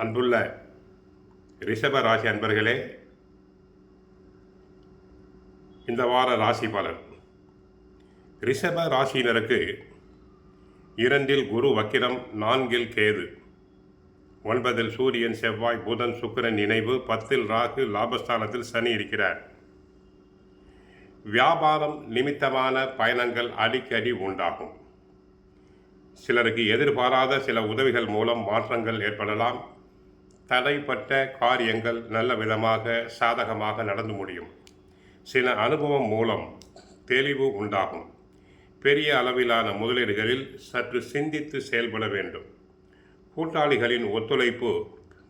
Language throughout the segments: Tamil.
அன்புள்ள ரிஷப ராசி அன்பர்களே, இந்த வார ராசி பலன். ரிஷப ராசியினருக்கு 2 குரு வக்கிரம், 4 கேது, 9 சூரியன், செவ்வாய், புதன், சுக்கிரன் இணைவு, 10 ராகு, லாபஸ்தானத்தில் சனி இருக்கிறார். வியாபாரம் நிமித்தமான பயணங்கள் அடிக்கடி உண்டாகும். சிலருக்கு எதிர்பாராத சில உதவிகள் மூலம் மாற்றங்கள் ஏற்படலாம். தடைப்பட்ட காரியங்கள் நல்ல விதமாக சாதகமாக நடந்து முடியும். சில அனுபவம் மூலம் தெளிவு உண்டாகும். பெரிய அளவிலான முதலீடுகளில் சற்று சிந்தித்து செயல்பட வேண்டும். கூட்டாளிகளின் ஒத்துழைப்பு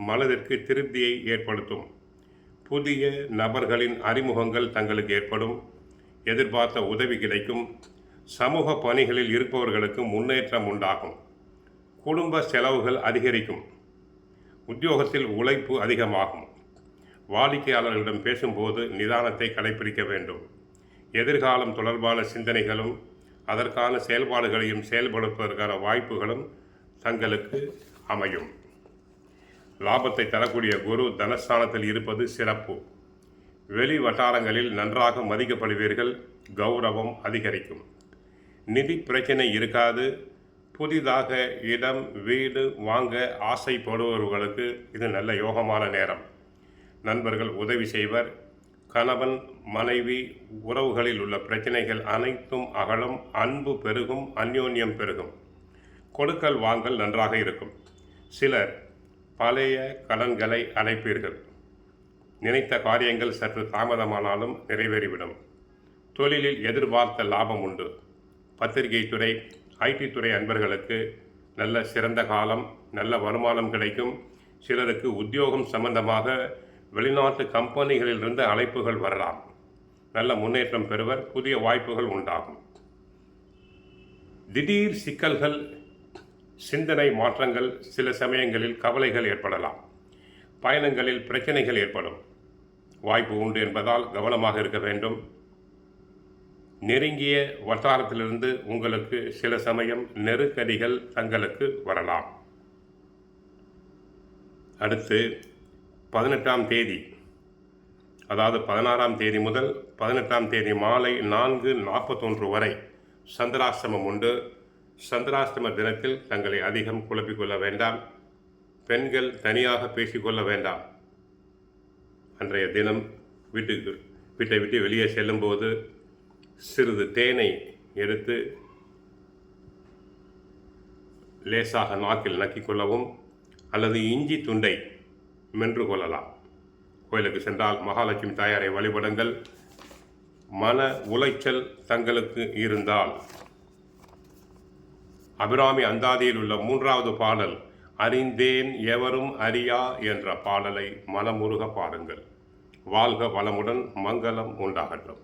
மனதிற்கு திருப்தியை ஏற்படுத்தும். புதிய நபர்களின் அறிமுகங்கள் தங்களுக்கு ஏற்படும். எதிர்பார்த்த உதவி கிடைக்கும். சமூக பணிகளில் இருப்பவர்களுக்கு முன்னேற்றம் உண்டாகும். குடும்ப செலவுகள் அதிகரிக்கும். உத்தியோகத்தில் உழைப்பு அதிகமாகும். வாடிக்கையாளர்களிடம் பேசும்போது நிதானத்தை கடைபிடிக்க வேண்டும். எதிர்காலம் தொடர்பான சிந்தனைகளும் அதற்கான செயல்பாடுகளையும் செயல்படுத்துவதற்கான வாய்ப்புகளும் தங்களுக்கு அமையும். லாபத்தை தரக்கூடிய குரு தனஸ்தானத்தில் இருப்பது சிறப்பு. வெளி வட்டாரங்களில் நன்றாக மதிக்கப்படுவீர்கள். கௌரவம் அதிகரிக்கும். நிதி பிரச்சனை இருக்காது. புதிதாக இடம் வீடு வாங்க ஆசைப்படுபவர்களுக்கு இது நல்ல யோகமான நேரம். நண்பர்கள் உதவி செய்வர். கணவன் மனைவி உறவுகளில் உள்ள பிரச்சனைகள் அனைத்தும் அகலும். அன்பு பெருகும். அந்யோன்யம் பெருகும். கொடுக்கல் வாங்கல் நன்றாக இருக்கும். சிலர் பழைய கடன்களை அடைப்பீர்கள். நினைத்த காரியங்கள் சற்று தாமதமானாலும் நிறைவேறிவிடும். தொழிலில் எதிர்பார்த்த லாபம் உண்டு. பத்திரிகை துறை, ஐடி துறை அன்பர்களுக்கு நல்ல சிறந்த காலம். நல்ல வருமானம் கிடைக்கும். சிலருக்கு உத்தியோகம் சம்பந்தமாக வெளிநாட்டு கம்பெனிகளிலிருந்து அழைப்புகள் வரலாம். நல்ல முன்னேற்றம் பெறுவர். புதிய வாய்ப்புகள் உண்டாகும். திடீர் சிக்கல்கள், சிந்தனை மாற்றங்கள், சில சமயங்களில் கவலைகள் ஏற்படலாம். பயணங்களில் பிரச்சனைகள் ஏற்படும். வாய்ப்பு உண்டு என்பதால் கவனமாக இருக்க வேண்டும். நெருங்கிய வட்டாரத்திலிருந்து உங்களுக்கு சில சமயம் நெருக்கடிகள் தங்களுக்கு வரலாம். அடுத்து 18ஆம் தேதி, அதாவது 16ஆம் தேதி முதல் 18ஆம் தேதி மாலை 4:41 வரை சந்திராஷ்டமம் உண்டு. சந்திராஷ்டம தினத்தில் தங்களை அதிகம் குழப்பிக்கொள்ள வேண்டாம். பெண்கள் தனியாக பேசிக்கொள்ள வேண்டாம். அன்றைய தினம் வீட்டை விட்டு வெளியே செல்லும்போது சிறிது தேனை எடுத்து லேசாக நாக்கில் நக்கிக்கொள்ளவும், அல்லது இஞ்சி துண்டை மென்று கொள்ளலாம். கோயிலுக்கு சென்றால் மகாலட்சுமி தாயாரை வழிபடுங்கள். மன உளைச்சல் தங்களுக்கு இருந்தால் அபிராமி அந்தாதியில் உள்ள 3வது பாடல் அறிந்தேன் எவரும் அறியா என்ற பாடலை மனமுருக பாடுங்கள். வாழ்க வளமுடன். மங்களம் உண்டாகட்டும்.